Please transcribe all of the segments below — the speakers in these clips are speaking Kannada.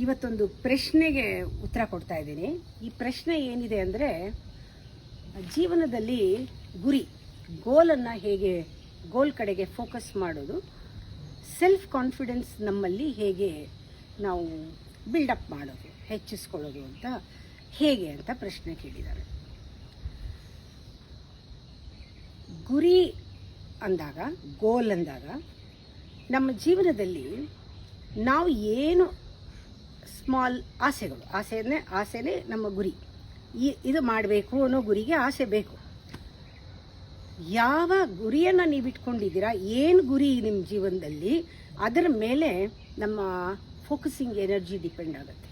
ಇವತ್ತೊಂದು ಪ್ರಶ್ನೆಗೆ ಉತ್ತರ ಕೊಡ್ತಾ ಇದ್ದೀನಿ. ಈ ಪ್ರಶ್ನೆ ಏನಿದೆ ಅಂದರೆ, ಜೀವನದಲ್ಲಿ ಗೋಲನ್ನು ಹೇಗೆ ಗೋಲ್ ಕಡೆಗೆ ಫೋಕಸ್ ಮಾಡೋದು, ಸೆಲ್ಫ್ ಕಾನ್ಫಿಡೆನ್ಸ್ ನಮ್ಮಲ್ಲಿ ಹೇಗೆ ನಾವು ಬಿಲ್ಡಪ್ ಮಾಡೋದು, ಹೆಚ್ಚಿಸ್ಕೊಳ್ಳೋದು ಅಂತ ಹೇಗೆ ಅಂತ ಪ್ರಶ್ನೆ ಕೇಳಿದ್ದಾರೆ. ಗುರಿ ಅಂದಾಗ, ಗೋಲ್ ಅಂದಾಗ, ನಮ್ಮ ಜೀವನದಲ್ಲಿ ನಾವು ಏನು ಸ್ಮಾಲ್ ಆಸೆನೇ ನಮ್ಮ ಗುರಿ. ಇದು ಮಾಡಬೇಕು ಅನ್ನೋ ಗುರಿಗೆ ಆಸೆ ಬೇಕು. ಯಾವ ಗುರಿಯನ್ನು ನೀವು ಇಟ್ಕೊಂಡಿದ್ದೀರಾ, ಏನು ಗುರಿ ನಿಮ್ಮ ಜೀವನದಲ್ಲಿ, ಅದರ ಮೇಲೆ ನಮ್ಮ ಫೋಕಸಿಂಗ್ ಎನರ್ಜಿ ಡಿಪೆಂಡ್ ಆಗುತ್ತೆ.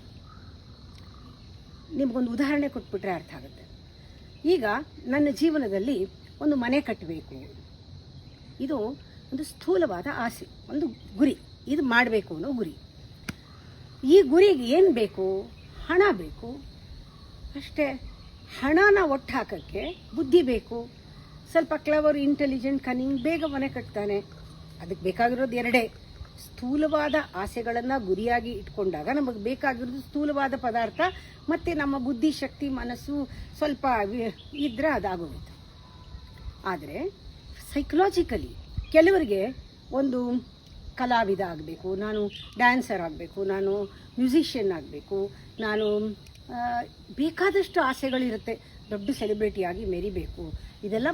ನಿಮಗೊಂದು ಉದಾಹರಣೆ ಕೊಟ್ಬಿಟ್ರೆ ಅರ್ಥ ಆಗುತ್ತೆ. ಈಗ ನನ್ನ ಜೀವನದಲ್ಲಿ ಒಂದು ಮನೆ ಕಟ್ಟಬೇಕು, ಇದು ಒಂದು ಸ್ಥೂಲವಾದ ಆಸೆ, ಒಂದು ಗುರಿ. ಇದು ಮಾಡಬೇಕು ಅನ್ನೋ ಗುರಿ. ಈ ಗುರಿಗೆ ಏನು ಬೇಕು? ಹಣ ಬೇಕು ಅಷ್ಟೇ. ಹಣನ ಒಟ್ಟು ಹಾಕೋಕ್ಕೆ ಬುದ್ಧಿ ಬೇಕು. ಸ್ವಲ್ಪ ಕ್ಲವರ್, ಇಂಟೆಲಿಜೆಂಟ್, ಕನಿಂಗ್, ಬೇಗ ಮನೆ ಕಟ್ತಾನೆ. ಅದಕ್ಕೆ ಬೇಕಾಗಿರೋದು ಎರಡೇ. ಸ್ಥೂಲವಾದ ಆಸೆಗಳನ್ನು ಗುರಿಯಾಗಿ ಇಟ್ಕೊಂಡಾಗ ನಮಗೆ ಬೇಕಾಗಿರೋದು ಸ್ಥೂಲವಾದ ಪದಾರ್ಥ ಮತ್ತು ನಮ್ಮ ಬುದ್ಧಿ, ಶಕ್ತಿ, ಮನಸ್ಸು ಸ್ವಲ್ಪ ಇದ್ರೆ ಅದಾಗೋಗುತ್ತೆ. ಆದರೆ ಸೈಕಲಾಜಿಕಲಿ ಕೆಲವರಿಗೆ ಒಂದು ಕಲಾವಿದ ಆಗಬೇಕು, ನಾನು ಡ್ಯಾನ್ಸರ್ ಆಗಬೇಕು, ನಾನು ಮ್ಯೂಸಿಷಿಯನ್ ಆಗಬೇಕು, ನಾನು ಬೇಕಾದಷ್ಟು ಆಸೆಗಳಿರುತ್ತೆ. ದೊಡ್ಡ ಸೆಲೆಬ್ರಿಟಿಯಾಗಿ ಮೆರಿಬೇಕು, ಇದೆಲ್ಲ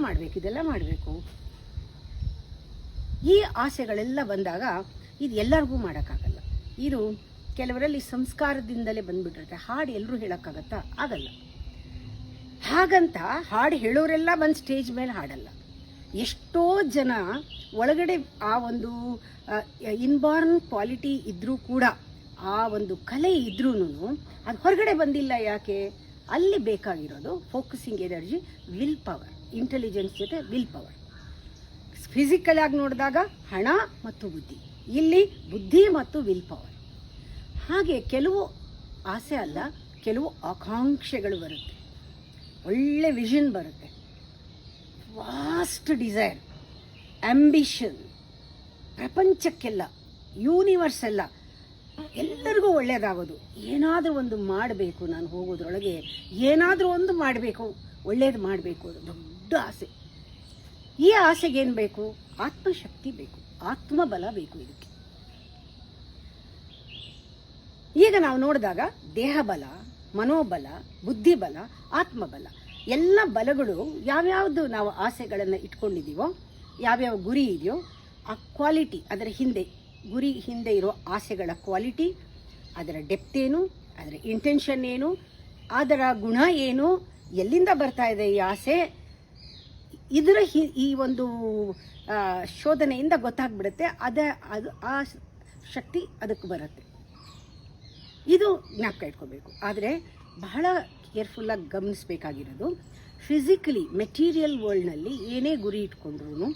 ಮಾಡಬೇಕು. ಈ ಆಸೆಗಳೆಲ್ಲ ಬಂದಾಗ ಇದು ಎಲ್ಲರಿಗೂ ಮಾಡೋಕ್ಕಾಗಲ್ಲ. ಇದು ಕೆಲವರಲ್ಲಿ ಸಂಸ್ಕಾರದಿಂದಲೇ ಬಂದ್ಬಿಟ್ಟಿರುತ್ತೆ. ಹಾಡು ಎಲ್ಲರೂ ಹೇಳೋಕ್ಕಾಗತ್ತಾ? ಆಗಲ್ಲ. ಹಾಗಂತ ಹಾಡು ಹೇಳೋರೆಲ್ಲ ಬಂದು ಸ್ಟೇಜ್ ಮೇಲೆ ಹಾಡಲ್ಲ. ಎಷ್ಟೋ ಜನ ಒಳಗಡೆ ಆ ಒಂದು ಇನ್ಬಾರ್ನ್ ಕ್ವಾಲಿಟಿ ಇದ್ರೂ ಕೂಡ, ಆ ಒಂದು ಕಲೆ ಇದ್ರೂ ಅದು ಹೊರಗಡೆ ಬಂದಿಲ್ಲ. ಯಾಕೆ? ಅಲ್ಲಿ ಬೇಕಾಗಿರೋದು focusing energy, will power, intelligence ಜೊತೆ ವಿಲ್ ಪವರ್. ಫಿಸಿಕಲ್ ಆಗಿ ನೋಡಿದಾಗ ಹಣ ಮತ್ತು ಬುದ್ಧಿ, ಇಲ್ಲಿ ಬುದ್ಧಿ ಮತ್ತು ವಿಲ್ ಪವರ್. ಹಾಗೆ ಕೆಲವು ಆಸೆ ಅಲ್ಲ, ಕೆಲವು ಆಕಾಂಕ್ಷೆಗಳು ಬರುತ್ತೆ, ಒಳ್ಳೆ ವಿಷನ್ ಬರುತ್ತೆ, ವಾಸ್ಟ್ ಡಿಸೈರ್, ಆಂಬಿಷನ್, ಪ್ರಪಂಚಕ್ಕೆಲ್ಲ, ಯೂನಿವರ್ಸ್ ಎಲ್ಲರಿಗೂ ಒಳ್ಳೆಯದಾಗೋದು. ಏನಾದರೂ ಒಂದು ಮಾಡಬೇಕು, ನಾನು ಹೋಗೋದ್ರೊಳಗೆ ಏನಾದರೂ ಒಂದು ಮಾಡಬೇಕು, ಒಳ್ಳೇದು ಮಾಡಬೇಕು, ಅದು ದೊಡ್ಡ ಆಸೆ. ಈ ಆಸೆಗೇನು ಬೇಕು? ಆತ್ಮಶಕ್ತಿ ಬೇಕು, ಆತ್ಮಬಲ ಬೇಕು. ಇದಕ್ಕೆ ಈಗ ನಾವು ನೋಡಿದಾಗ ದೇಹಬಲ, ಮನೋಬಲ, ಬುದ್ಧಿಬಲ, ಆತ್ಮಬಲ, ಎಲ್ಲ ಬಲಗಳು ಯಾವ್ಯಾವುದು ನಾವು ಆಸೆಗಳನ್ನು ಇಟ್ಕೊಂಡಿದ್ದೀವೋ, ಯಾವ್ಯಾವ ಗುರಿ ಇದೆಯೋ ಆ ಕ್ವಾಲಿಟಿ, ಅದರ ಹಿಂದೆ, ಗುರಿ ಹಿಂದೆ ಇರೋ ಆಸೆಗಳ ಕ್ವಾಲಿಟಿ, ಅದರ ಡೆಪ್ತ್ ಏನು, ಅದರ ಇಂಟೆನ್ಷನ್ ಏನು, ಅದರ ಗುಣ ಏನು, ಎಲ್ಲಿಂದ ಬರ್ತಾ ಇದೆ ಈ ಆಸೆ, ಇದರ ಈ ಒಂದು ಶೋಧನೆಯಿಂದ ಗೊತ್ತಾಗ್ಬಿಡುತ್ತೆ. ಅದು ಆ ಶಕ್ತಿ ಅದಕ್ಕೆ ಬರುತ್ತೆ. ಇದು ಜ್ಞಾಪಕ ಇಟ್ಕೋಬೇಕು. ಆದರೆ ಬಹಳ ಕೇರ್ಫುಲ್ಲಾಗಿ ಗಮನಿಸಬೇಕಾಗಿರೋದು, ಫಿಸಿಕಲಿ ಮೆಟೀರಿಯಲ್ ವರ್ಲ್ಡ್ನಲ್ಲಿ ಏನೇ ಗುರಿ ಇಟ್ಕೊಂಡ್ರು,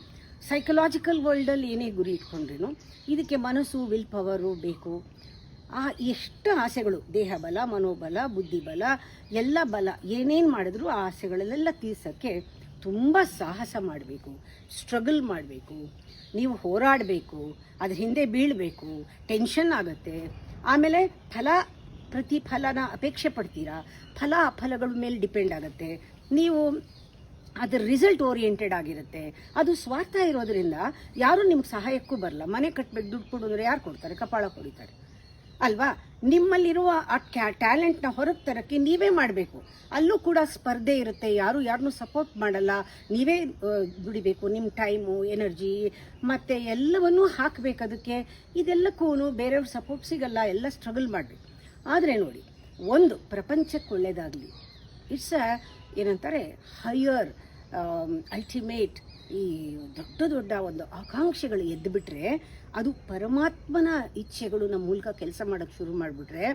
ಸೈಕಲಾಜಿಕಲ್ ವರ್ಲ್ಡಲ್ಲಿ ಏನೇ ಗುರಿ ಇಟ್ಕೊಂಡ್ರೂ ಇದಕ್ಕೆ ಮನಸ್ಸು, ವಿಲ್ ಪವರು ಬೇಕು. ಎಷ್ಟು ಆಸೆಗಳು, ದೇಹಬಲ, ಮನೋಬಲ, ಬುದ್ಧಿಬಲ, ಎಲ್ಲ ಬಲ ಏನೇನು ಮಾಡಿದ್ರು ಆ ಆಸೆಗಳನ್ನೆಲ್ಲ ತೀರ್ಸೋಕ್ಕೆ ತುಂಬ ಸಾಹಸ ಮಾಡಬೇಕು, ಸ್ಟ್ರಗಲ್ ಮಾಡಬೇಕು, ನೀವು ಹೋರಾಡಬೇಕು, ಅದ್ರ ಹಿಂದೆ ಬೀಳಬೇಕು, ಟೆನ್ಷನ್ ಆಗುತ್ತೆ. ಆಮೇಲೆ ಪ್ರತಿಫಲನ ಅಪೇಕ್ಷೆ ಪಡ್ತೀರಾ, ಅಫಲಗಳ ಮೇಲೆ ಡಿಪೆಂಡ್ ಆಗುತ್ತೆ. ನೀವು ಅದರ ರಿಸಲ್ಟ್ ಓರಿಯೆಂಟೆಡ್ ಆಗಿರುತ್ತೆ. ಅದು ಸ್ವಾರ್ಥ ಇರೋದ್ರಿಂದ ಯಾರೂ ನಿಮ್ಗೆ ಸಹಾಯಕ್ಕೂ ಬರಲ್ಲ. ಮನೆ ಕಟ್ಟಬೇಕು, ದುಡ್ಡು ಕೊಡು ಅಂದರೆ ಯಾರು ಕೊಡ್ತಾರೆ? ಕಪಾಳ ಕೊಡಿತಾರೆ ಅಲ್ವಾ? ನಿಮ್ಮಲ್ಲಿರುವ ಆ ಟ್ಯಾಲೆಂಟ್ನ ಹೊರಗೆ ತರೋಕ್ಕೆ ನೀವೇ ಮಾಡಬೇಕು. ಅಲ್ಲೂ ಕೂಡ ಸ್ಪರ್ಧೆ ಇರುತ್ತೆ, ಯಾರನ್ನೂ ಸಪೋರ್ಟ್ ಮಾಡಲ್ಲ. ನೀವೇ ದುಡಿಬೇಕು, ನಿಮ್ಮ ಟೈಮು, ಎನರ್ಜಿ ಮತ್ತು ಎಲ್ಲವನ್ನೂ ಹಾಕಬೇಕು ಅದಕ್ಕೆ. ಇದೆಲ್ಲಕ್ಕೂ ಬೇರೆಯವ್ರ ಸಪೋರ್ಟ್ ಸಿಗಲ್ಲ, ಎಲ್ಲ ಸ್ಟ್ರಗಲ್ ಮಾಡಬೇಕು. ಆದರೆ ನೋಡಿ, ಒಂದು ಪ್ರಪಂಚಕ್ಕೆ ಒಳ್ಳೆಯದಾಗಲಿ, ಇಟ್ಸ್ ಏನಂತಾರೆ ಹೈಯರ್ ಅಲ್ಟಿಮೇಟ್. ಈ ದೊಡ್ಡ ಒಂದು ಆಕಾಂಕ್ಷೆಗಳು ಎದ್ದು ಬಿಟ್ರೆ, ಅದು ಪರಮಾತ್ಮನ ಇಚ್ಛೆಗಳು ನಮ್ಮ ಮೂಲಕ ಕೆಲಸ ಮಾಡೋಕ್ಕೆ ಶುರು ಮಾಡಿಬಿಟ್ರೆ,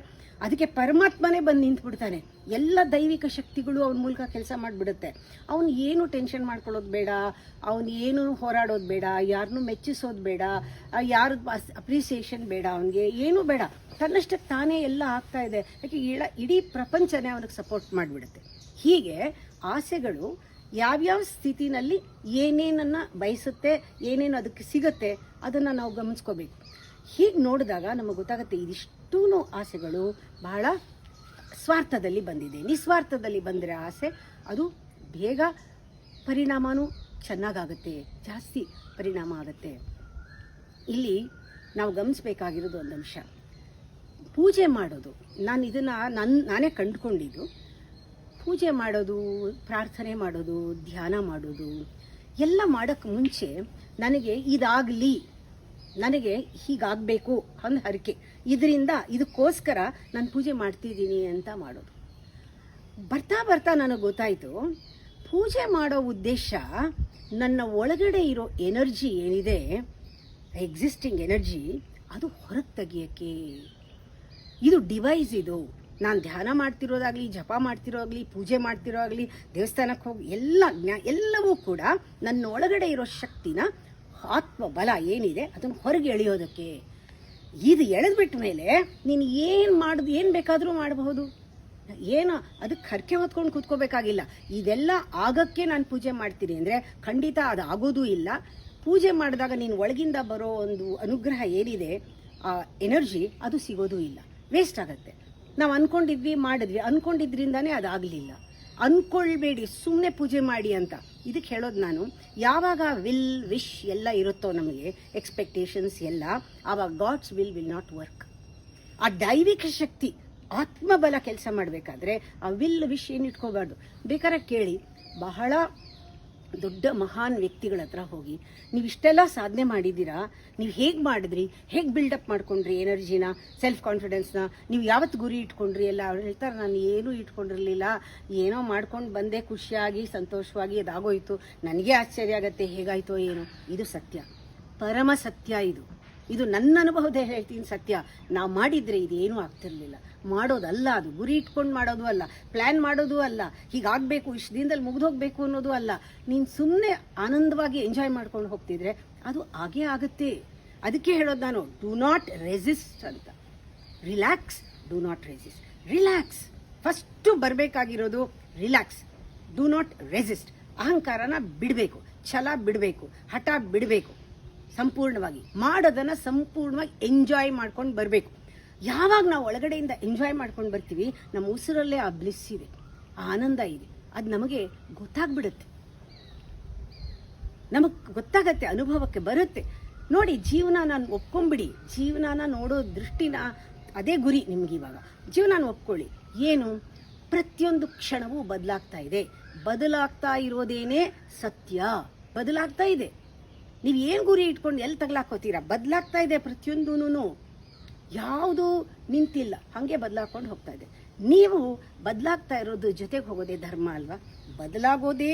ಅದಕ್ಕೆ ಪರಮಾತ್ಮನೇ ಬಂದು ನಿಂತ್ಬಿಡ್ತಾನೆ. ಎಲ್ಲ ದೈವಿಕ ಶಕ್ತಿಗಳು ಅವನ ಮೂಲಕ ಕೆಲಸ ಮಾಡಿಬಿಡುತ್ತೆ. ಅವನು ಏನು ಟೆನ್ಷನ್ ಮಾಡ್ಕೊಳ್ಳೋದು ಬೇಡ, ಅವನು ಏನು ಹೋರಾಡೋದು ಬೇಡ, ಯಾರನ್ನೂ ಮೆಚ್ಚಿಸೋದು ಬೇಡ, ಯಾರು ಅಪ್ರಿಸಿಯೇಷನ್ ಬೇಡ, ಅವನಿಗೆ ಏನೂ ಬೇಡ. ತನ್ನಷ್ಟಕ್ಕೆ ತಾನೇ ಎಲ್ಲ ಆಗ್ತಾ ಇದೆ. ಯಾಕೆ ಇಡೀ ಪ್ರಪಂಚನೇ ಅವನಿಗೆ ಸಪೋರ್ಟ್ ಮಾಡಿಬಿಡುತ್ತೆ. ಹೀಗೆ ಆಸೆಗಳು ಯಾವ್ಯಾವ ಸ್ಥಿತಿನಲ್ಲಿ ಏನೇನನ್ನು ಬಯಸುತ್ತೆ, ಏನೇನು ಅದಕ್ಕೆ ಸಿಗುತ್ತೆ, ಅದನ್ನು ನಾವು ಗಮನಿಸ್ಕೋಬೇಕು. ಹೀಗೆ ನೋಡಿದಾಗ ನಮಗೆ ಗೊತ್ತಾಗುತ್ತೆ ಇದಿಷ್ಟೂ ಆಸೆಗಳು ಬಹಳ ಸ್ವಾರ್ಥದಲ್ಲಿ ಬಂದಿದೆ. ನಿಸ್ವಾರ್ಥದಲ್ಲಿ ಬಂದರೆ ಆಸೆ ಅದು ಬೇಗ ಪರಿಣಾಮನೂ ಚೆನ್ನಾಗಾಗುತ್ತೆ, ಜಾಸ್ತಿ ಪರಿಣಾಮ ಆಗುತ್ತೆ. ಇಲ್ಲಿ ನಾವು ಗಮನಿಸಬೇಕಾಗಿರೋದು ಒಂದು ಅಂಶ, ಪೂಜೆ ಮಾಡೋದು. ನಾನು ಇದನ್ನು ನಾನೇ ಕಂಡುಕೊಂಡಿದ್ದು. ಪೂಜೆ ಮಾಡೋದು, ಪ್ರಾರ್ಥನೆ ಮಾಡೋದು, ಧ್ಯಾನ ಮಾಡೋದು ಎಲ್ಲ ಮಾಡೋಕ್ಕೆ ಮುಂಚೆ ನನಗೆ ಇದಾಗಲಿ, ನನಗೆ ಹೀಗಾಗಬೇಕು ಅಂದ ಹರಕೆ, ಇದಕ್ಕೋಸ್ಕರ ನಾನು ಪೂಜೆ ಮಾಡ್ತಿದ್ದೀನಿ ಅಂತ ಮಾಡೋದು. ಬರ್ತಾ ಬರ್ತಾ ನನಗೆ ಗೊತ್ತಾಯಿತು, ಪೂಜೆ ಮಾಡೋ ಉದ್ದೇಶ ನನ್ನ ಒಳಗಡೆ ಇರೋ ಎನರ್ಜಿ ಏನಿದೆ, ಎಕ್ಸಿಸ್ಟಿಂಗ್ ಎನರ್ಜಿ, ಅದು ಹೊರಗೆ ತೆಗಿಯೋಕ್ಕೆ. ಇದು ಡಿವೈಸ್. ಇದು ನಾನು ಧ್ಯಾನ ಮಾಡ್ತಿರೋದಾಗಲಿ, ಜಪ ಮಾಡ್ತಿರೋದಾಗಲಿ, ಪೂಜೆ ಮಾಡ್ತಿರೋದಾಗಲಿ, ದೇವಸ್ಥಾನಕ್ಕೆ ಹೋಗಿ ಎಲ್ಲವೂ ಕೂಡ ನನ್ನ ಒಳಗಡೆ ಇರೋ ಶಕ್ತಿನ, ಆತ್ಮ ಬಲ ಏನಿದೆ ಅದನ್ನು ಹೊರಗೆ ಎಳೆಯೋದಕ್ಕೆ. ಇದು ಎಳೆದ್ಬಿಟ್ಟ ಮೇಲೆ ನೀನು ಏನು ಬೇಕಾದರೂ ಮಾಡಬಹುದು. ಏನೋ ಅದಕ್ಕೆ ಹರಕೆ ಹೊತ್ಕೊಂಡು ಕೂತ್ಕೋಬೇಕಾಗಿಲ್ಲ. ಇದೆಲ್ಲ ಆಗಕ್ಕೆ ನಾನು ಪೂಜೆ ಮಾಡ್ತೀನಿ ಅಂದರೆ ಖಂಡಿತ ಅದು ಆಗೋದೂ ಇಲ್ಲ. ಪೂಜೆ ಮಾಡಿದಾಗ ನೀನು ಒಳಗಿಂದ ಬರೋ ಒಂದು ಅನುಗ್ರಹ ಏನಿದೆ, ಆ ಎನರ್ಜಿ, ಅದು ಸಿಗೋದೂ ಇಲ್ಲ, ವೇಸ್ಟ್ ಆಗುತ್ತೆ. ನಾವು ಅನ್ಕೊಂಡಿದ್ರಿಂದಾನೇ ಅದಾಗಲಿಲ್ಲ. ಅನ್ಕೊಳ್ಬೇಡಿ, ಸುಮ್ಮನೆ ಪೂಜೆ ಮಾಡಿ ಅಂತ ಇದಕ್ಕೆ ಹೇಳೋದು ನಾನು. ಯಾವಾಗ ವಿಶ್ ಎಲ್ಲ ಇರುತ್ತೋ ನಮಗೆ, ಎಕ್ಸ್ಪೆಕ್ಟೇಷನ್ಸ್ ಎಲ್ಲ, ಆವಾಗ ಗಾಡ್ಸ್ ವಿಲ್ ನಾಟ್ ವರ್ಕ್. ಆ ದೈವಿಕ ಶಕ್ತಿ, ಆತ್ಮಬಲ ಕೆಲಸ ಮಾಡಬೇಕಾದ್ರೆ ಆ ವಿಶ್ ಏನು ಇಟ್ಕೋಬಾರ್ದು. ಬೇಕಾದ್ರೆ ಕೇಳಿ, ಬಹಳ ದೊಡ್ಡ ಮಹಾನ್ ವ್ಯಕ್ತಿಗಳ ಹತ್ರ ಹೋಗಿ, ನೀವು ಇಷ್ಟೆಲ್ಲ ಸಾಧನೆ ಮಾಡಿದ್ದೀರಾ, ನೀವು ಹೇಗೆ ಮಾಡಿದ್ರಿ, ಹೇಗೆ ಬಿಲ್ಡಪ್ ಮಾಡ್ಕೊಂಡ್ರಿ ಎನರ್ಜಿನ, ಸೆಲ್ಫ್ ಕಾನ್ಫಿಡೆನ್ಸ್ನ, ನೀವು ಯಾವತ್ತು ಗುರಿ ಇಟ್ಕೊಂಡ್ರಿ ಎಲ್ಲ. ಅವ್ರು ಹೇಳ್ತಾರೆ, ನಾನು ಏನೂ ಇಟ್ಕೊಂಡಿರಲಿಲ್ಲ, ಏನೋ ಮಾಡ್ಕೊಂಡು ಬಂದೆ, ಖುಷಿಯಾಗಿ ಸಂತೋಷವಾಗಿ ಅದಾಗೋಯ್ತು, ನನಗೆ ಆಶ್ಚರ್ಯ ಆಗತ್ತೆ ಹೇಗಾಯ್ತೋ ಏನೋ. ಇದು ಸತ್ಯ, ಪರಮ ಸತ್ಯ. ಇದು ನನ್ನ ಅನುಭವದ ಹೇಳ್ತೀನಿ ಸತ್ಯ. ನಾವು ಮಾಡಿದರೆ ಇದೇನೂ ಆಗ್ತಿರ್ಲಿಲ್ಲ. ಮಾಡೋದಲ್ಲ, ಅದು ಗುರಿ ಇಟ್ಕೊಂಡು ಮಾಡೋದು ಅಲ್ಲ, ಪ್ಲ್ಯಾನ್ ಮಾಡೋದು ಅಲ್ಲ, ಹೀಗಾಗಬೇಕು, ಇಷ್ಟು ದಿನದಲ್ಲಿ ಮುಗಿದೋಗ್ಬೇಕು ಅನ್ನೋದು ಅಲ್ಲ. ನೀನು ಸುಮ್ಮನೆ ಆನಂದವಾಗಿ ಎಂಜಾಯ್ ಮಾಡ್ಕೊಂಡು ಹೋಗ್ತಿದ್ರೆ ಅದು ಆಗೇ ಆಗುತ್ತೆ. ಅದಕ್ಕೆ ಹೇಳೋದು ನಾನು, ಡೂ ನಾಟ್ ರೆಸಿಸ್ಟ್ ಅಂತ. Relax, do not resist. Relax first ಬರಬೇಕಾಗಿರೋದು. Relax, do not resist. ಅಹಂಕಾರನ ಬಿಡಬೇಕು, ಛಲ ಬಿಡಬೇಕು, ಹಠ ಬಿಡಬೇಕು. ಸಂಪೂರ್ಣವಾಗಿ ಮಾಡೋದನ್ನು ಸಂಪೂರ್ಣವಾಗಿ ಎಂಜಾಯ್ ಮಾಡ್ಕೊಂಡು ಬರಬೇಕು. ಯಾವಾಗ ನಾವು ಒಳಗಡೆಯಿಂದ ಎಂಜಾಯ್ ಮಾಡ್ಕೊಂಡು ಬರ್ತೀವಿ, ನಮ್ಮ ಉಸಿರಲ್ಲೇ ಆ ಬ್ಲಿಸ್ ಇದೆ, ಆ ಆನಂದ ಇದೆ, ಅದು ನಮಗೆ ಗೊತ್ತಾಗ್ಬಿಡುತ್ತೆ, ನಮಗೆ ಗೊತ್ತಾಗತ್ತೆ, ಅನುಭವಕ್ಕೆ ಬರುತ್ತೆ. ನೋಡಿ, ಜೀವನ ಒಪ್ಕೊಂಬಿಡಿ. ಜೀವನನ ನೋಡೋ ದೃಷ್ಟಿನ, ಅದೇ ಗುರಿ ನಿಮ್ಗೆ. ಇವಾಗ ಜೀವನ ಒಪ್ಕೊಳ್ಳಿ. ಏನು, ಪ್ರತಿಯೊಂದು ಕ್ಷಣವೂ ಬದಲಾಗ್ತಾ ಇದೆ. ಬದಲಾಗ್ತಾ ಇರೋದೇನೇ ಸತ್ಯ. ಬದಲಾಗ್ತಾ ಇದೆ. ನೀವು ಏನು ಗುರಿ ಇಟ್ಕೊಂಡು ಎಲ್ಲಿ ತಗ್ಲಾಕೋತೀರಾ? ಬದಲಾಗ್ತಾ ಇದೆ ಪ್ರತಿಯೊಂದೂ. ಯಾವುದು ನಿಂತಿಲ್ಲ, ಹಾಗೆ ಬದಲಾಕೊಂಡು ಹೋಗ್ತಾ ಇದೆ. ನೀವು ಬದಲಾಗ್ತಾ ಇರೋದು ಜೊತೆಗೆ ಹೋಗೋದೇ ಧರ್ಮ ಅಲ್ವಾ? ಬದಲಾಗೋದೇ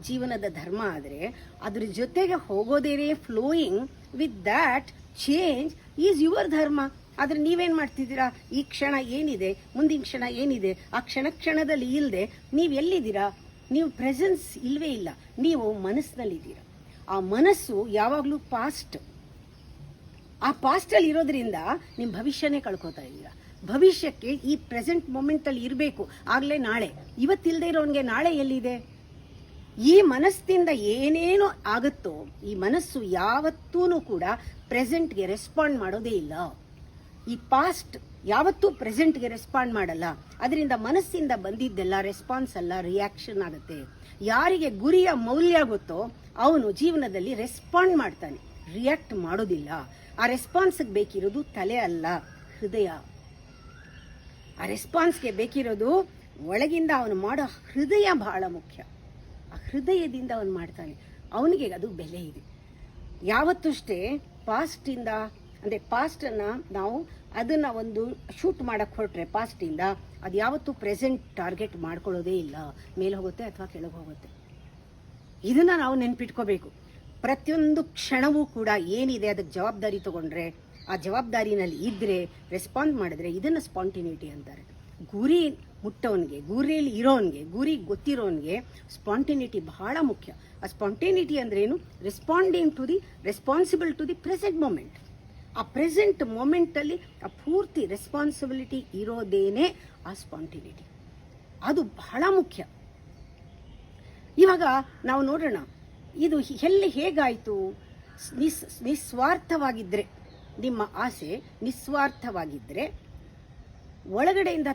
ಜೀವನದ ಧರ್ಮ ಆದರೆ ಅದ್ರ ಜೊತೆಗೆ ಹೋಗೋದೇ flowing with that change is your ಧರ್ಮ. ಆದರೆ ನೀವೇನು ಮಾಡ್ತಿದ್ದೀರಾ? ಈ ಕ್ಷಣ ಏನಿದೆ, ಮುಂದಿನ ಕ್ಷಣ ಏನಿದೆ, ಆ ಕ್ಷಣದಲ್ಲಿ ಇಲ್ಲದೆ ನೀವು ಎಲ್ಲಿದ್ದೀರಾ? ನೀವು ಪ್ರೆಸೆನ್ಸ್ ಇಲ್ವೇ ಇಲ್ಲ. ನೀವು ಮನಸ್ಸಿನಲ್ಲಿದ್ದೀರಾ. ಆ ಮನಸ್ಸು ಯಾವಾಗಲೂ ಪಾಸ್ಟ್. ಆ ಪಾಸ್ಟಲ್ಲಿ ಇರೋದ್ರಿಂದ ನಿಮ್ಮ ಭವಿಷ್ಯನೇ ಕಳ್ಕೊತಾ ಇದ್ದೀರಾ. ಭವಿಷ್ಯಕ್ಕೆ ಈ ಪ್ರೆಸೆಂಟ್ ಮೊಮೆಂಟಲ್ಲಿ ಇರಬೇಕು, ಆಗಲೇ ನಾಳೆ. ಇವತ್ತಿಲ್ಲದೆ ಇರೋನಿಗೆ ನಾಳೆ ಎಲ್ಲಿದೆ? ಈ ಮನಸ್ಸಿನಿಂದ ಏನೇನು ಆಗುತ್ತೋ, ಈ ಮನಸ್ಸು ಯಾವತ್ತೂ ಕೂಡ ಪ್ರೆಸೆಂಟ್ಗೆ ರೆಸ್ಪಾಂಡ್ ಮಾಡೋದೇ ಇಲ್ಲ. ಈ ಪಾಸ್ಟ್ ಯಾವತ್ತೂ ಪ್ರೆಸೆಂಟ್ಗೆ ರೆಸ್ಪಾಂಡ್ ಮಾಡಲ್ಲ. ಅದರಿಂದ ಮನಸ್ಸಿಂದ ಬಂದಿದ್ದೆಲ್ಲ ರೆಸ್ಪಾನ್ಸ್ ಅಲ್ಲ, ರಿಯಾಕ್ಷನ್ ಆಗುತ್ತೆ. ಯಾರಿಗೆ ಗುರಿಯ ಮೌಲ್ಯ ಗೊತ್ತೋ ಅವನು ಜೀವನದಲ್ಲಿ ರೆಸ್ಪಾಂಡ್ ಮಾಡ್ತಾನೆ, ರಿಯಾಕ್ಟ್ ಮಾಡೋದಿಲ್ಲ. ಆ ರೆಸ್ಪಾನ್ಸ್ಗೆ ಬೇಕಿರೋದು ತಲೆ ಅಲ್ಲ, ಹೃದಯ. ಆ ರೆಸ್ಪಾನ್ಸ್ಗೆ ಬೇಕಿರೋದು ಒಳಗಿಂದ ಅವನು ಮಾಡೋ ಹೃದಯ ಬಹಳ ಮುಖ್ಯ. ಆ ಹೃದಯದಿಂದ ಅವನು ಮಾಡ್ತಾನೆ, ಅವನಿಗೆ ಅದು ಬೆಲೆ ಇದೆ. ಯಾವತ್ತಷ್ಟೇ ಪಾಸ್ಟಿಂದ, ಅಂದರೆ ಪಾಸ್ಟನ್ನು ನಾವು ಅದನ್ನು ಒಂದು ಶೂಟ್ ಮಾಡಕ್ಕೆ ಹೊರಟ್ರೆ ಪಾಸ್ಟಿಂದ, ಅದು ಯಾವತ್ತೂ ಪ್ರೆಸೆಂಟ್ ಟಾರ್ಗೆಟ್ ಮಾಡ್ಕೊಳ್ಳೋದೇ ಇಲ್ಲ. ಮೇಲೆ ಹೋಗುತ್ತೆ ಅಥವಾ ಕೆಳಗೆ ಹೋಗುತ್ತೆ. ಇದನ್ನು ನಾವು ನೆನ್ಪಿಟ್ಕೋಬೇಕು. ಪ್ರತಿಯೊಂದು ಕ್ಷಣವೂ ಕೂಡ ಏನಿದೆ ಅದಕ್ಕೆ ಜವಾಬ್ದಾರಿ ತಗೊಂಡ್ರೆ, ಆ ಜವಾಬ್ದಾರಿನಲ್ಲಿ ಇದ್ದರೆ, ರೆಸ್ಪಾಂಡ್ ಮಾಡಿದ್ರೆ, ಇದನ್ನು ಸ್ಪಾಂಟಿನಿಟಿ ಅಂತಾರೆ. ಗುರಿ ಮುಟ್ಟೋನ್ಗೆ, ಗುರಿಯಲ್ಲಿ ಇರೋನ್ಗೆ, ಗುರಿ ಗೊತ್ತಿರೋನ್ಗೆ ಸ್ಪಾಂಟಿನಿಟಿ ಬಹಳ ಮುಖ್ಯ. ಆ ಸ್ಪಾಂಟಿನಿಟಿ ಅಂದ್ರೆ ಏನು? Responding to the, responsible to the present moment. ಆ ಪ್ರೆಸೆಂಟ್ ಮೊಮೆಂಟಲ್ಲಿ ಆ ಪೂರ್ತಿ ರೆಸ್ಪಾನ್ಸಿಬಿಲಿಟಿ ಇರೋದೇನೆ ಆ ಸ್ಪಾಂಟಿನಿಟಿ. ಅದು ಬಹಳ ಮುಖ್ಯ. ಇವಾಗ ನಾವು ನೋಡೋಣ, ಇದು ಹೇಗಾಯಿತು? ನಿಸ್ವಾರ್ಥವಾಗಿದ್ದರೆ, ನಿಮ್ಮ ಆಸೆ ನಿಸ್ವಾರ್ಥವಾಗಿದ್ದರೆ ಒಳಗಡೆಯಿಂದ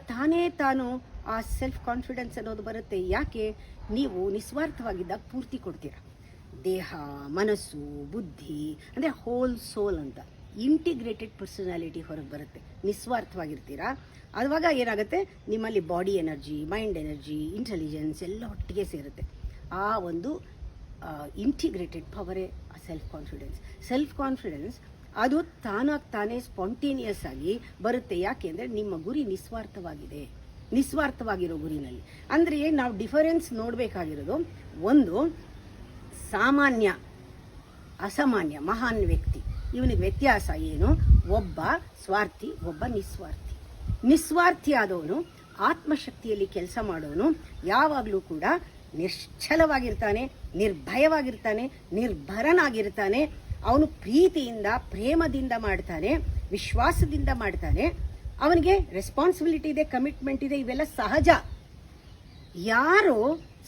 ತಾನು ಆ ಸೆಲ್ಫ್ ಕಾನ್ಫಿಡೆನ್ಸ್ ಅನ್ನೋದು ಬರುತ್ತೆ. ಯಾಕೆ? ನೀವು ನಿಸ್ವಾರ್ಥವಾಗಿದ್ದಾಗ ಪೂರ್ತಿ ಕೊಡ್ತೀರ. ದೇಹ, ಮನಸ್ಸು, ಬುದ್ಧಿ ಅಂದರೆ ಹೋಲ್ ಸೋಲ್ ಅಂತ ಇಂಟಿಗ್ರೇಟೆಡ್ ಪರ್ಸನಾಲಿಟಿ ಹೊರಗೆ ಬರುತ್ತೆ. ನಿಸ್ವಾರ್ಥವಾಗಿರ್ತೀರಾ, ಆವಾಗ ಏನಾಗುತ್ತೆ, ನಿಮ್ಮಲ್ಲಿ body energy, mind energy, intelligence ಎಲ್ಲ ಒಟ್ಟಿಗೆ ಸೇರುತ್ತೆ. ಆ ಒಂದು ಇಂಟಿಗ್ರೇಟೆಡ್ ಪವರೇ ಸೆಲ್ಫ್ ಕಾನ್ಫಿಡೆನ್ಸ್. ಸೆಲ್ಫ್ ಕಾನ್ಫಿಡೆನ್ಸ್ ಅದು ತಾನೇ ಸ್ಪಾಂಟೇನಿಯಸ್ ಆಗಿ ಬರುತ್ತೆ. ಯಾಕೆ ಅಂದರೆ ನಿಮ್ಮ ಗುರಿ ನಿಸ್ವಾರ್ಥವಾಗಿದೆ. ನಿಸ್ವಾರ್ಥವಾಗಿರೋ ಗುರಿನಲ್ಲಿ ಅಂದರೆ ನಾವು ಡಿಫರೆನ್ಸ್ ನೋಡಬೇಕಾಗಿರೋದು, ಒಂದು ಸಾಮಾನ್ಯ, ಅಸಾಮಾನ್ಯ, ಮಹಾನ್ ವ್ಯಕ್ತಿ, ಇವನಿಗೆ ವ್ಯತ್ಯಾಸ ಏನು? ಒಬ್ಬ ಸ್ವಾರ್ಥಿ, ಒಬ್ಬ ನಿಸ್ವಾರ್ಥಿ. ನಿಸ್ವಾರ್ಥಿ ಆದವನು ಆತ್ಮಶಕ್ತಿಯಲ್ಲಿ ಕೆಲಸ ಮಾಡೋನು ಯಾವಾಗಲೂ ಕೂಡ ನಿಶ್ಚಲವಾಗಿರ್ತಾನೆ, ನಿರ್ಭಯವಾಗಿರ್ತಾನೆ, ನಿರ್ಭರನಾಗಿರ್ತಾನೆ. ಅವನು ಪ್ರೀತಿಯಿಂದ, ಪ್ರೇಮದಿಂದ ಮಾಡ್ತಾನೆ, ವಿಶ್ವಾಸದಿಂದ ಮಾಡ್ತಾನೆ. ಅವನಿಗೆ ರೆಸ್ಪಾನ್ಸಿಬಿಲಿಟಿ ಇದೆ, ಕಮಿಟ್ಮೆಂಟ್ ಇದೆ, ಇವೆಲ್ಲ ಸಹಜ. ಯಾರು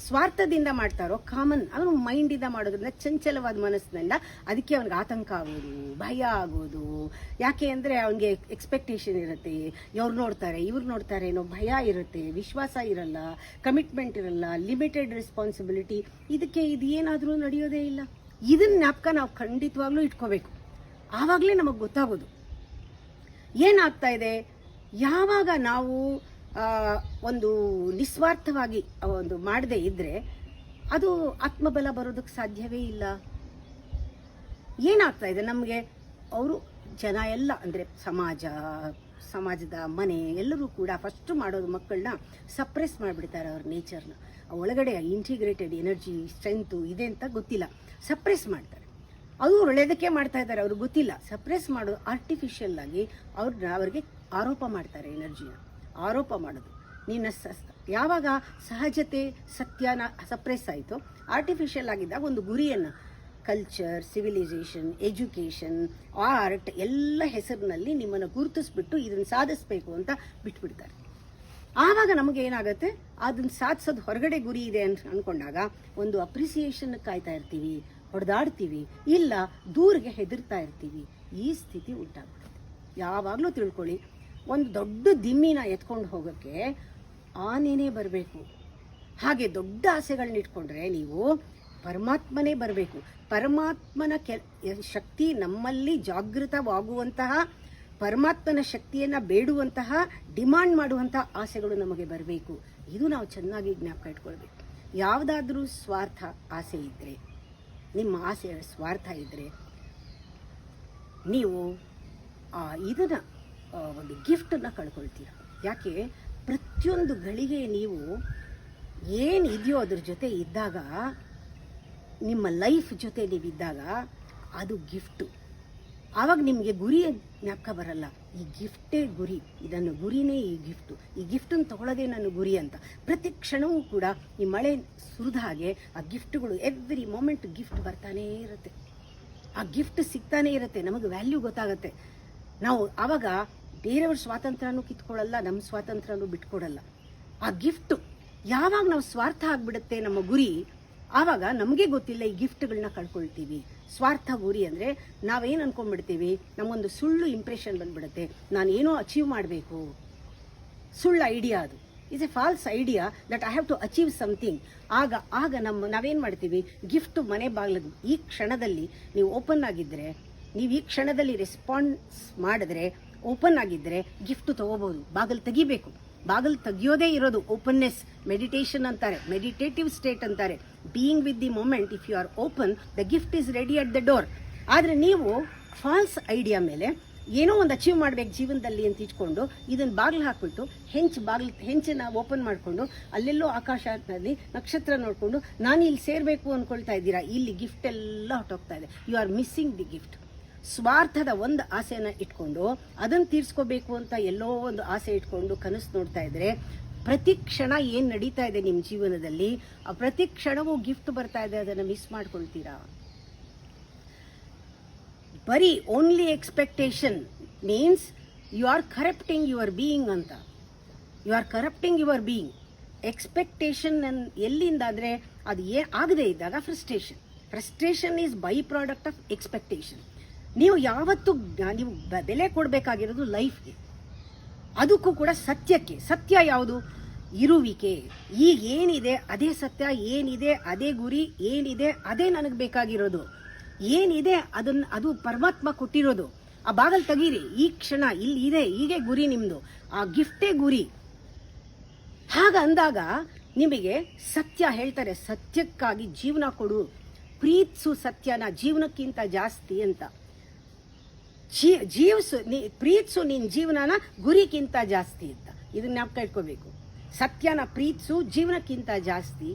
ಸ್ವಾರ್ಥದಿಂದ ಮಾಡ್ತಾರೋ, ಕಾಮನ್, ಅವನು ಮೈಂಡಿಂದ ಮಾಡೋದ್ರಿಂದ, ಚಂಚಲವಾದ ಮನಸ್ಸಿನಿಂದ, ಅದಕ್ಕೆ ಅವನಿಗೆ ಆತಂಕ ಆಗೋದು, ಭಯ ಆಗೋದು. ಯಾಕೆ ಅಂದರೆ ಅವನಿಗೆ ಎಕ್ಸ್ಪೆಕ್ಟೇಷನ್ ಇರುತ್ತೆ, ಇವ್ರು ನೋಡ್ತಾರೆ, ಇವ್ರು ನೋಡ್ತಾರೆ ಅನ್ನೋ ಭಯ ಇರುತ್ತೆ, ವಿಶ್ವಾಸ ಇರಲ್ಲ, ಕಮಿಟ್ಮೆಂಟ್ ಇರಲ್ಲ, ಲಿಮಿಟೆಡ್ ರೆಸ್ಪಾನ್ಸಿಬಿಲಿಟಿ. ಇದಕ್ಕೆ ಇದು ಏನಾದರೂ ನಡೆಯೋದೇ ಇಲ್ಲ. ಇದನ್ನ ಜ್ಞಾಪಕ ನಾವು ಖಂಡಿತವಾಗ್ಲೂ ಇಟ್ಕೋಬೇಕು. ಆವಾಗಲೇ ನಮಗೆ ಗೊತ್ತಾಗೋದು ಏನಾಗ್ತಾ ಇದೆ. ಯಾವಾಗ ನಾವು ಒಂದು ನಿಸ್ವಾರ್ಥವಾಗಿ ಒಂದು ಮಾಡದೇ ಇದ್ರೆ ಅದು ಆತ್ಮಬಲ ಬರೋದಕ್ಕೆ ಸಾಧ್ಯವೇ ಇಲ್ಲ. ಏನಾಗ್ತಾ ಇದೆ ನಮಗೆ, ಅವರು ಜನ ಎಲ್ಲ ಅಂದರೆ ಸಮಾಜದ ಮನೆ ಎಲ್ಲರೂ ಕೂಡ ಫಸ್ಟ್ ಮಾಡೋದು ಮಕ್ಕಳನ್ನ ಸಪ್ರೆಸ್ ಮಾಡಿಬಿಡ್ತಾರೆ. ಅವ್ರ ನೇಚರ್ನ ಒಳಗಡೆ ಇಂಟಿಗ್ರೇಟೆಡ್ ಎನರ್ಜಿ ಸ್ಟ್ರೆಂತು ಇದೆ ಅಂತ ಗೊತ್ತಿಲ್ಲ, ಸಪ್ರೆಸ್ ಮಾಡ್ತಾರೆ. ಅದು ಒಳ್ಳೆಯದಕ್ಕೆ ಮಾಡ್ತಾ ಇದ್ದಾರೆ, ಅವ್ರಿಗೆ ಗೊತ್ತಿಲ್ಲ. ಸಪ್ರೆಸ್ ಮಾಡೋದು ಆರ್ಟಿಫಿಷಿಯಲ್ ಆಗಿ ಅವ್ರಿಗೆ ಆರೋಪ ಮಾಡ್ತಾರೆ. ಎನರ್ಜಿನ ಆರೋಪ ಮಾಡೋದು. ನಿನ್ನ ಯಾವಾಗ ಸಹಜತೆ, ಸತ್ಯನ ಸಪ್ರೆಸ್ ಆಯಿತು, ಆರ್ಟಿಫಿಷಿಯಲ್ ಆಗಿದ್ದಾಗ ಒಂದು ಗುರಿಯನ್ನು, ಕಲ್ಚರ್, ಸಿವಿಲೈಸೇಷನ್, ಎಜುಕೇಷನ್, ಆರ್ಟ್ ಎಲ್ಲ ಹೆಸರಿನಲ್ಲಿ ನಿಮ್ಮನ್ನು ಗುರುತಿಸ್ಬಿಟ್ಟು ಇದನ್ನು ಸಾಧಿಸಬೇಕು ಅಂತ ಬಿಟ್ಬಿಡ್ತಾರೆ. ಆವಾಗ ನಮಗೆ ಏನಾಗುತ್ತೆ, ಅದನ್ನ ಸಾಧಿಸೋದು ಹೊರಗಡೆ ಗುರಿ ಇದೆ ಅಂತ ಅಂದ್ಕೊಂಡಾಗ ಒಂದು ಅಪ್ರಿಸಿಯೇಷನ್ ಕಾಯ್ತಾ ಇರ್ತೀವಿ, ಹೊಡೆದಾಡ್ತೀವಿ, ಇಲ್ಲ ದೂರಿಗೆ ಹೆದರ್ತಾ ಇರ್ತೀವಿ. ಈ ಸ್ಥಿತಿ ಉಂಟಾಗ್ಬಿಡುತ್ತೆ. ಯಾವಾಗಲೂ ತಿಳ್ಕೊಳ್ಳಿ, ಒಂದು ದೊಡ್ಡ ದಿಮ್ಮಿನ ಎತ್ಕೊಂಡು ಹೋಗೋಕ್ಕೆ ಆನೆನೇ ಬರಬೇಕು. ಹಾಗೆ ದೊಡ್ಡ ಆಸೆಗಳನ್ನ ಇಟ್ಕೊಂಡ್ರೆ ನೀವು ಪರಮಾತ್ಮನೇ ಬರಬೇಕು. ಪರಮಾತ್ಮನ ಶಕ್ತಿ ನಮ್ಮಲ್ಲಿ ಜಾಗೃತವಾಗುವಂತಹ, ಪರಮಾತ್ಮನ ಶಕ್ತಿಯನ್ನು ಬೇಡುವಂತಹ, ಡಿಮಾಂಡ್ ಮಾಡುವಂತಹ ಆಸೆಗಳು ನಮಗೆ ಬರಬೇಕು. ಇದು ನಾವು ಚೆನ್ನಾಗಿ ಜ್ಞಾಪಕ ಇಟ್ಕೊಳ್ಬೇಕು. ಯಾವುದಾದ್ರೂ ಸ್ವಾರ್ಥ ಆಸೆ ಇದ್ದರೆ, ನಿಮ್ಮ ಆಸೆ ಸ್ವಾರ್ಥ ಇದ್ದರೆ, ನೀವು ಇದನ್ನು ಒಂದು ಗಿಫ್ಟನ್ನು ಕಳ್ಕೊಳ್ತೀರ. ಯಾಕೆ? ಪ್ರತಿಯೊಂದು ಗಳಿಗೆ ನೀವು ಏನಿದೆಯೋ ಅದ್ರ ಜೊತೆ ಇದ್ದಾಗ, ನಿಮ್ಮ ಲೈಫ್ ಜೊತೆ ನೀವಿದ್ದಾಗ ಅದು ಗಿಫ್ಟು. ಆವಾಗ ನಿಮಗೆ ಗುರಿ ಜ್ಞಾಪಕ ಬರಲ್ಲ. ಈ ಗಿಫ್ಟೇ ಗುರಿ, ನನ್ನ ಗುರಿನೇ ಈ ಗಿಫ್ಟು, ಈ ಗಿಫ್ಟನ್ನು ತಗೊಳ್ಳೋದೇ ನನ್ನ ಗುರಿ ಅಂತ. ಪ್ರತಿ ಕ್ಷಣವೂ ಕೂಡ ಈ ಮಳೆ ಸುರಿದ ಹಾಗೆ ಆ ಗಿಫ್ಟ್ಗಳು ಎವ್ರಿ ಮೊಮೆಂಟ್ ಗಿಫ್ಟ್ ಬರ್ತಾನೇ ಇರುತ್ತೆ. ಆ ಗಿಫ್ಟ್ ಸಿಗ್ತಾನೇ ಇರುತ್ತೆ. ನಮಗೆ ವ್ಯಾಲ್ಯೂ ಗೊತ್ತಾಗುತ್ತೆ. ನಾವು ಆವಾಗ ಬೇರೆಯವ್ರ ಸ್ವಾತಂತ್ರ್ಯನೂ ಕಿತ್ಕೊಳ್ಳಲ್ಲ, ನಮ್ಮ ಸ್ವಾತಂತ್ರ್ಯನೂ ಬಿಟ್ಕೊಡಲ್ಲ. ಆ ಗಿಫ್ಟು ಯಾವಾಗ ನಾವು ಸ್ವಾರ್ಥ ಆಗಿಬಿಡುತ್ತೆ ನಮ್ಮ ಗುರಿ, ಆವಾಗ ನಮಗೆ ಗೊತ್ತಿಲ್ಲ ಈ ಗಿಫ್ಟ್ಗಳನ್ನ ಕಳ್ಕೊಳ್ತೀವಿ. ಸ್ವಾರ್ಥ ಗುರಿ ಅಂದರೆ ನಾವೇನು ಅನ್ಕೊಂಡ್ಬಿಡ್ತೀವಿ, ನಮಗೊಂದು ಸುಳ್ಳು ಇಂಪ್ರೆಷನ್ ಬಂದ್ಬಿಡುತ್ತೆ, ನಾನೇನೋ ಅಚೀವ್ ಮಾಡಬೇಕು. ಸುಳ್ಳು ಐಡಿಯಾ ಅದು. Is a false idea that I have to achieve something. ಆಗ ನಾವೇನು ಮಾಡ್ತೀವಿ, ಗಿಫ್ಟು ಮನೆ ಬಾಗಿಲು ಈ ಕ್ಷಣದಲ್ಲಿ ನೀವು ಓಪನ್ ಆಗಿದ್ದರೆ, ನೀವು ಈ ಕ್ಷಣದಲ್ಲಿ ರೆಸ್ಪಾನ್ಸ್ ಮಾಡಿದ್ರೆ, ಓಪನ್ ಆಗಿದ್ದರೆ ಗಿಫ್ಟ್ ತಗೋಬಹುದು. ಬಾಗಿಲು ತೆಗಿಬೇಕು. ಬಾಗಿಲು ತೆಗಿಯೋದೇ ಇರೋದು ಓಪನ್ನೆಸ್. ಮೆಡಿಟೇಷನ್ ಅಂತಾರೆ, ಮೆಡಿಟೇಟಿವ್ ಸ್ಟೇಟ್ ಅಂತಾರೆ. Being with the moment. If you are open, the gift is ready at the door. ಆದರೆ ನೀವು ಫಾಲ್ಸ್ ಐಡಿಯಾ ಮೇಲೆ ಏನೋ ಒಂದು ಅಚೀವ್ ಮಾಡಬೇಕು ಜೀವನದಲ್ಲಿ ಅಂತ ಇಟ್ಕೊಂಡು ಇದನ್ನು ಬಾಗಿಲು ಹಾಕ್ಬಿಟ್ಟು ಹೆಂಚನ್ನು ಓಪನ್ ಮಾಡಿಕೊಂಡು ಅಲ್ಲೆಲ್ಲೋ ಆಕಾಶದಲ್ಲಿ ನಕ್ಷತ್ರ ನೋಡಿಕೊಂಡು ನಾನು ಇಲ್ಲಿ ಸೇರಬೇಕು ಅಂದ್ಕೊಳ್ತಾ ಇದ್ದೀರಾ. ಇಲ್ಲಿ ಗಿಫ್ಟ್ ಎಲ್ಲ ಹೊಟ್ಟೋಗ್ತಾ ಇದೆ. You are missing the gift. ಸ್ವಾರ್ಥದ ಒಂದು ಆಸೆಯನ್ನು ಇಟ್ಕೊಂಡು ಅದನ್ನು ತೀರ್ಸ್ಕೋಬೇಕು ಅಂತ ಎಲ್ಲೋ ಒಂದು ಆಸೆ ಇಟ್ಕೊಂಡು ಕನಸು ನೋಡ್ತಾ ಇದ್ರೆ, ಪ್ರತಿ ಕ್ಷಣ ಏನು ನಡೀತಾ ಇದೆ ನಿಮ್ಮ ಜೀವನದಲ್ಲಿ, ಆ ಪ್ರತಿ ಕ್ಷಣವೂ ಗಿಫ್ಟ್ ಬರ್ತಾ ಇದೆ, ಅದನ್ನು ಮಿಸ್ ಮಾಡ್ಕೊಳ್ತೀರಾ. ಬರೀ only expectation means you are corrupting your being ಅಂತ. You are corrupting your being. Expectation ಎಲ್ಲಿಂದ ಅಂದರೆ ಅದು ಆಗದೇ ಇದ್ದಾಗ frustration is by product of expectation. ನೀವು ಯಾವತ್ತು ನೀವು ಬೆಲೆ ಕೊಡಬೇಕಾಗಿರೋದು ಲೈಫ್ಗೆ, ಅದಕ್ಕೂ ಕೂಡ ಸತ್ಯಕ್ಕೆ. ಸತ್ಯ ಯಾವುದು? ಇರುವಿಕೆ. ಈಗ ಏನಿದೆ ಅದೇ ಸತ್ಯ, ಏನಿದೆ ಅದೇ ಗುರಿ, ಏನಿದೆ ಅದೇ ನನಗೆ ಬೇಕಾಗಿರೋದು, ಏನಿದೆ ಅದು ಪರಮಾತ್ಮ ಕೊಟ್ಟಿರೋದು. ಆ ಬಾಗಲ್ ತೆಗೀರಿ, ಈ ಕ್ಷಣ ಇಲ್ಲಿ ಇದೆ, ಹೀಗೆ ಗುರಿ ನಿಮ್ದು, ಆ ಗಿಫ್ಟೇ ಗುರಿ. ಹಾಗಂದಾಗ ನಿಮಗೆ ಸತ್ಯ ಹೇಳ್ತಾರೆ, ಸತ್ಯಕ್ಕಾಗಿ ಜೀವನ ಕೊಡು, ಪ್ರೀತಿಸು ಸತ್ಯನ ಜೀವನಕ್ಕಿಂತ ಜಾಸ್ತಿ ಅಂತ. ಪ್ರೀತಿಸು ನಿನ್ನ ಜೀವನನ ಗುರಿಗಿಂತ ಜಾಸ್ತಿ ಅಂತ. ಇದನ್ನ ಜ್ಞಾಪಕ ಇಟ್ಕೋಬೇಕು. ಸತ್ಯನ ಪ್ರೀತಿಸು ಜೀವನಕ್ಕಿಂತ ಜಾಸ್ತಿ,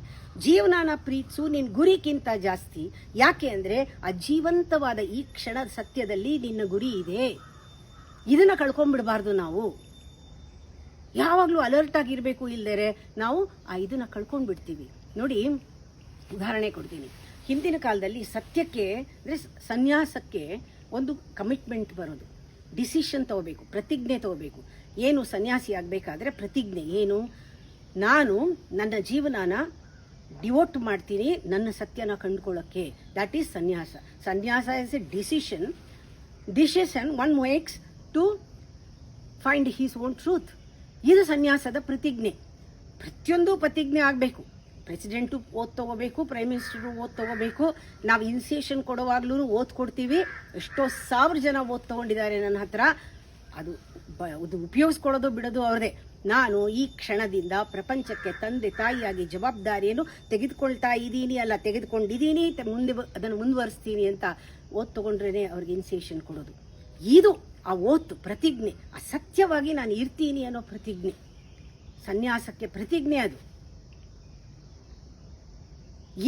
ಜೀವನನ ಪ್ರೀತಿಸು ನಿನ್ನ ಗುರಿಗಿಂತ ಜಾಸ್ತಿ. ಯಾಕೆ ಅಂದರೆ ಆ ಜೀವಂತವಾದ ಈ ಕ್ಷಣದ ಸತ್ಯದಲ್ಲಿ ನಿನ್ನ ಗುರಿ ಇದೆ. ಇದನ್ನ ಕಳ್ಕೊಂಡ್ಬಿಡಬಾರ್ದು. ನಾವು ಯಾವಾಗಲೂ ಅಲರ್ಟ್ ಆಗಿರಬೇಕು, ಇಲ್ಲದೇ ನಾವು ಇದನ್ನ ಕಳ್ಕೊಂಡ್ಬಿಡ್ತೀವಿ. ನೋಡಿ, ಉದಾಹರಣೆ ಕೊಡ್ತೀನಿ. ಹಿಂದಿನ ಕಾಲದಲ್ಲಿ ಸತ್ಯಕ್ಕೆ ಅಂದರೆ ಸನ್ಯಾಸಕ್ಕೆ ಒಂದು ಕಮಿಟ್ಮೆಂಟ್ ಬರೋದು, ಡಿಸಿಷನ್ ತಗೋಬೇಕು, ಪ್ರತಿಜ್ಞೆ ತಗೋಬೇಕು. ಏನು ಸನ್ಯಾಸಿ ಆಗಬೇಕಾದ್ರೆ ಪ್ರತಿಜ್ಞೆ ಏನು? ನಾನು ನನ್ನ ಜೀವನನ ಡಿವೋಟ್ ಮಾಡ್ತೀನಿ ನನ್ನ ಸತ್ಯನ ಕಂಡುಕೊಳ್ಳೋಕ್ಕೆ. That is sannyasa. Sannyasa is a decision one makes to find his own truth. ಇದು ಸನ್ಯಾಸದ ಪ್ರತಿಜ್ಞೆ. ಪ್ರತಿಯೊಂದು ಪ್ರತಿಜ್ಞೆ ಆಗಬೇಕು. ಪ್ರೆಸಿಡೆಂಟು ಓದ್ ತಗೋಬೇಕು, ಪ್ರೈಮ್ ಮಿನಿಸ್ಟರು ಓದ್ ತಗೋಬೇಕು. ನಾವು ಇನಿಸಿಯೇಷನ್ ಕೊಡುವಾಗ್ಲೂ ಓದ್ ಕೊಡ್ತೀವಿ. ಎಷ್ಟೋ ಸಾವಿರ ಜನ ಓದ್ ತಗೊಂಡಿದ್ದಾರೆ ನನ್ನ ಹತ್ರ. ಅದು ಉಪಯೋಗಿಸ್ಕೊಡೋದು ಬಿಡೋದು ಅವ್ರದೇ. ನಾನು ಈ ಕ್ಷಣದಿಂದ ಪ್ರಪಂಚಕ್ಕೆ ತಂದೆ ತಾಯಿಯಾಗಿ ಜವಾಬ್ದಾರಿಯನ್ನು ತೆಗೆದುಕೊಳ್ತಾ ಇದ್ದೀನಿ, ಅಲ್ಲ ತೆಗೆದುಕೊಂಡಿದ್ದೀನಿ, ಅದನ್ನು ಮುಂದುವರಿಸ್ತೀನಿ ಅಂತ ಓದ್ ತಗೊಂಡ್ರೇನೆ ಅವ್ರಿಗೆ ಇನಿಸಿಯೇಷನ್ ಕೊಡೋದು. ಇದು ಆ ಓತ್ತು ಪ್ರತಿಜ್ಞೆ. ಆ ಸತ್ಯವಾಗಿ ನಾನು ಇರ್ತೀನಿ ಅನ್ನೋ ಪ್ರತಿಜ್ಞೆ. ಸನ್ಯಾಸಕ್ಕೆ ಪ್ರತಿಜ್ಞೆ ಅದು.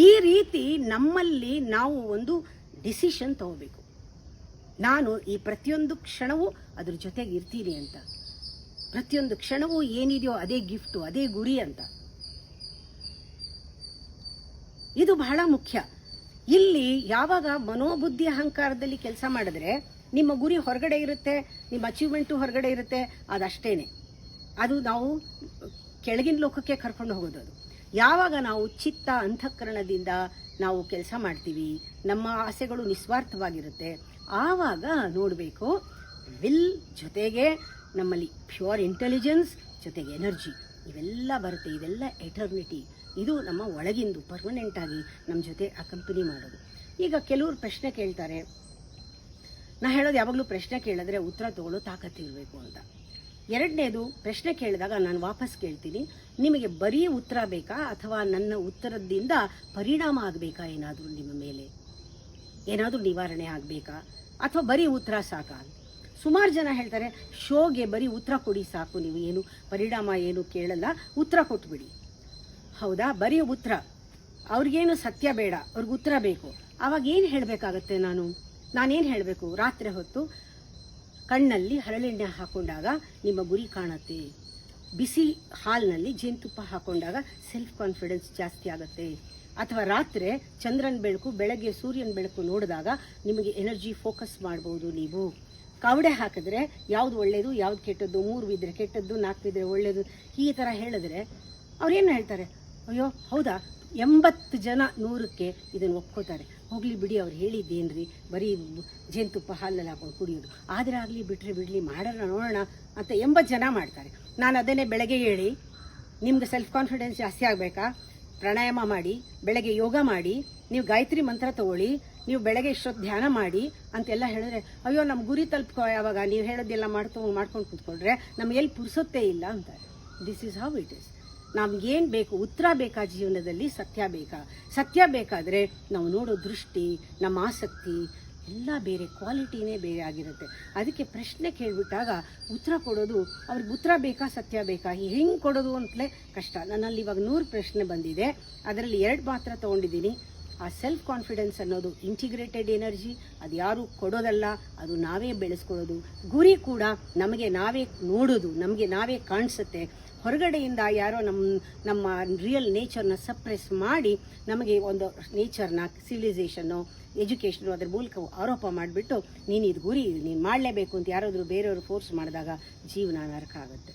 ಈ ರೀತಿ ನಮ್ಮಲ್ಲಿ ನಾವು ಒಂದು ಡಿಸಿಷನ್ ತಗೋಬೇಕು. ನಾನು ಈ ಪ್ರತಿಯೊಂದು ಕ್ಷಣವೂ ಅದ್ರ ಜೊತೆಗೆ ಇರ್ತೀನಿ ಅಂತ. ಪ್ರತಿಯೊಂದು ಕ್ಷಣವೂ ಏನಿದೆಯೋ ಅದೇ ಗಿಫ್ಟು, ಅದೇ ಗುರಿ ಅಂತ. ಇದು ಬಹಳ ಮುಖ್ಯ. ಇಲ್ಲಿ ಯಾವಾಗ ಮನೋಬುದ್ಧಿ ಅಹಂಕಾರದಲ್ಲಿ ಕೆಲಸ ಮಾಡಿದ್ರೆ ನಿಮ್ಮ ಗುರಿ ಹೊರಗಡೆ ಇರುತ್ತೆ, ನಿಮ್ಮ ಅಚೀವ್ಮೆಂಟು ಹೊರಗಡೆ ಇರುತ್ತೆ. ಅದಷ್ಟೇನೆ, ಅದು ನಾವು ಕೆಳಗಿನ ಲೋಕಕ್ಕೆ ಕರ್ಕೊಂಡು ಹೋಗೋದು. ಅದು ಯಾವಾಗ ನಾವು ಚಿತ್ತ ಅಂತಃಕರಣದಿಂದ ನಾವು ಕೆಲಸ ಮಾಡ್ತೀವಿ, ನಮ್ಮ ಆಸೆಗಳು ನಿಸ್ವಾರ್ಥವಾಗಿರುತ್ತೆ, ಆವಾಗ ನೋಡಬೇಕು ವಿಲ್ ಜೊತೆಗೆ ನಮ್ಮಲ್ಲಿ ಪ್ಯೂರ್ ಇಂಟೆಲಿಜೆನ್ಸ್ ಜೊತೆಗೆ ಎನರ್ಜಿ ಇವೆಲ್ಲ ಬರುತ್ತೆ. ಇದೆಲ್ಲ ಎಟರ್ನಿಟಿ. ಇದು ನಮ್ಮ ಒಳಗಿಂದು ಪರ್ಮನೆಂಟ್ ಆಗಿ ನಮ್ಮ ಜೊತೆ ಅಕಂಪನಿ ಮಾಡೋದು. ಈಗ ಕೆಲವರು ಪ್ರಶ್ನೆ ಕೇಳ್ತಾರೆ. ನಾ ಹೇಳೋದು ಯಾವಾಗಲೂ ಪ್ರಶ್ನೆ ಕೇಳಿದ್ರೆ ಉತ್ತರ ತಗೊಳ್ಳೋ ತಾಕತ್ತಿರಬೇಕು ಅಂತ. ಎರಡನೇದು, ಪ್ರಶ್ನೆ ಕೇಳಿದಾಗ ನಾನು ವಾಪಸ್ ಕೇಳ್ತೀನಿ, ನಿಮಗೆ ಬರೀ ಉತ್ತರ ಬೇಕಾ ಅಥವಾ ನನ್ನ ಉತ್ತರದಿಂದ ಪರಿಣಾಮ ಆಗಬೇಕಾ? ಏನಾದರೂ ನಿಮ್ಮ ಮೇಲೆ ಏನಾದರೂ ನಿವಾರಣೆ ಆಗಬೇಕಾ ಅಥವಾ ಬರೀ ಉತ್ತರ ಸಾಕಾ? ಸುಮಾರು ಜನ ಹೇಳ್ತಾರೆ, ಶೋಗೆ ಬರೀ ಉತ್ತರ ಕೊಡಿ ಸಾಕು, ನೀವು ಏನು ಪರಿಣಾಮ ಏನು ಕೇಳಲ್ಲ, ಉತ್ತರ ಕೊಟ್ಬಿಡಿ. ಹೌದಾ? ಬರೀ ಉತ್ತರ. ಅವ್ರಿಗೇನು ಸತ್ಯ ಬೇಡ, ಅವ್ರಿಗೆ ಉತ್ತರ ಬೇಕು. ಆವಾಗ ಏನು ಹೇಳಬೇಕಾಗತ್ತೆ? ನಾನೇನು ಹೇಳಬೇಕು? ರಾತ್ರಿ ಹೊತ್ತು ಕಣ್ಣಲ್ಲಿ ಹರಳೆಣ್ಣೆ ಹಾಕೊಂಡಾಗ ನಿಮ್ಮ ಗುರಿ ಕಾಣುತ್ತೆ. ಬಿಸಿ ಹಾಲಿನಲ್ಲಿ ಜೇನುತುಪ್ಪ ಹಾಕೊಂಡಾಗ ಸೆಲ್ಫ್ ಕಾನ್ಫಿಡೆನ್ಸ್ ಜಾಸ್ತಿ ಆಗುತ್ತೆ. ಅಥವಾ ರಾತ್ರಿ ಚಂದ್ರನ ಬೆಳಕು, ಬೆಳಗ್ಗೆ ಸೂರ್ಯನ ಬೆಳಕು ನೋಡಿದಾಗ ನಿಮಗೆ ಎನರ್ಜಿ ಫೋಕಸ್ ಮಾಡ್ಬೋದು. ನೀವು ಕವಡೆ ಹಾಕಿದ್ರೆ ಯಾವ್ದು ಒಳ್ಳೇದು ಯಾವ್ದು ಕೆಟ್ಟದ್ದು, 3 ಬಿದ್ದರೆ ಕೆಟ್ಟದ್ದು, 4 ಬಿದ್ದರೆ ಒಳ್ಳೇದು, ಈ ಥರ ಹೇಳಿದ್ರೆ ಅವ್ರೇನು ಹೇಳ್ತಾರೆ? ಅಯ್ಯೋ ಹೌದಾ, 80 ಜನ 100ಕ್ಕೆ ಇದನ್ನು ಒಪ್ಕೋತಾರೆ. ಹೋಗ್ಲಿ ಬಿಡಿ, ಅವ್ರು ಹೇಳಿದ್ದೇನ್ರಿ, ಬರೀ ಜೇನುತುಪ್ಪ ಹಾಲಲ್ಲಿ ಹಾಕೊಂಡು ಕುಡಿಯೋದು, ಆದರೆ ಆಗಲಿ ಬಿಟ್ಟರೆ ಬಿಡಲಿ, ಮಾಡೋಣ ನೋಡೋಣ ಅಂತ 80 ಜನ ಮಾಡ್ತಾರೆ. ನಾನು ಅದನ್ನೇ ಬೆಳಗ್ಗೆ ಹೇಳಿ, ನಿಮ್ಗೆ ಸೆಲ್ಫ್ ಕಾನ್ಫಿಡೆನ್ಸ್ ಜಾಸ್ತಿ ಆಗಬೇಕಾ? ಪ್ರಾಣಾಯಾಮ ಮಾಡಿ, ಬೆಳಗ್ಗೆ ಯೋಗ ಮಾಡಿ, ನೀವು ಗಾಯತ್ರಿ ಮಂತ್ರ ತಗೊಳ್ಳಿ, ನೀವು ಬೆಳಗ್ಗೆ ಇಷ್ಟೊತ್ತು ಧ್ಯಾನ ಮಾಡಿ ಅಂತೆಲ್ಲ ಹೇಳಿದ್ರೆ, ಅಯ್ಯೋ ನಮ್ಮ ಗುರಿ ತಲುಪ್ಕೋ, ಯಾವಾಗ ನೀವು ಹೇಳೋದೆಲ್ಲ ಮಾಡ್ಕೊಂಡು ಕೂತ್ಕೊಂಡ್ರೆ ನಮ್ಗೆ ಎಲ್ಲಿ ಪುರ್ಸೊತ್ತೇ ಇಲ್ಲ ಅಂತಾರೆ. This is how it is. ನಮ್ಗೇನು ಬೇಕು? ಉತ್ತರ ಬೇಕಾ ಜೀವನದಲ್ಲಿ? ಸತ್ಯ ಬೇಕಾ? ಸತ್ಯ ಬೇಕಾದರೆ ನಾವು ನೋಡೋ ದೃಷ್ಟಿ, ನಮ್ಮ ಆಸಕ್ತಿ ಎಲ್ಲ ಬೇರೆ, ಕ್ವಾಲಿಟಿನೇ ಬೇರೆ ಆಗಿರುತ್ತೆ. ಅದಕ್ಕೆ ಪ್ರಶ್ನೆ ಕೇಳಿಬಿಟ್ಟಾಗ ಉತ್ತರ ಕೊಡೋದು, ಅವ್ರಿಗೆ ಉತ್ತರ ಬೇಕಾ ಸತ್ಯ ಬೇಕಾ ಹೆಂಗೆ ಕೊಡೋದು ಅಂತಲೇ ಕಷ್ಟ. ನನ್ನಲ್ಲಿ ಇವಾಗ 100 ಪ್ರಶ್ನೆ ಬಂದಿದೆ, ಅದರಲ್ಲಿ 2 ಮಾತ್ರ ತೊಗೊಂಡಿದ್ದೀನಿ. ಆ ಸೆಲ್ಫ್ ಕಾನ್ಫಿಡೆನ್ಸ್ ಅನ್ನೋದು ಇಂಟಿಗ್ರೇಟೆಡ್ ಎನರ್ಜಿ, ಅದು ಯಾರೂ ಕೊಡೋದಲ್ಲ, ಅದು ನಾವೇ ಬೆಳೆಸ್ಕೊಳ್ಳೋದು. ಗುರಿ ಕೂಡ ನಮಗೆ ನಾವೇ ನೋಡೋದು, ನಮಗೆ ನಾವೇ ಕಾಣಿಸುತ್ತೆ. ಹೊರಗಡೆಯಿಂದ ಯಾರೋ ನಮ್ಮ ರಿಯಲ್ ನೇಚರ್ನ ಸಪ್ರೆಸ್ ಮಾಡಿ ನಮಗೆ ಒಂದು ನೇಚರ್ನ, ಸಿವಿಲೈಸೇಷನ್ನು, ಎಜುಕೇಷನು ಅದರ ಮೂಲಕ ಆರೋಪ ಮಾಡಿಬಿಟ್ಟು ನೀನು ಇದು ಗುರಿ, ನೀನು ಮಾಡಲೇಬೇಕು ಅಂತ ಯಾರಾದರೂ ಬೇರೆಯವರು ಫೋರ್ಸ್ ಮಾಡಿದಾಗ ಜೀವನ ನರಕ ಆಗುತ್ತೆ.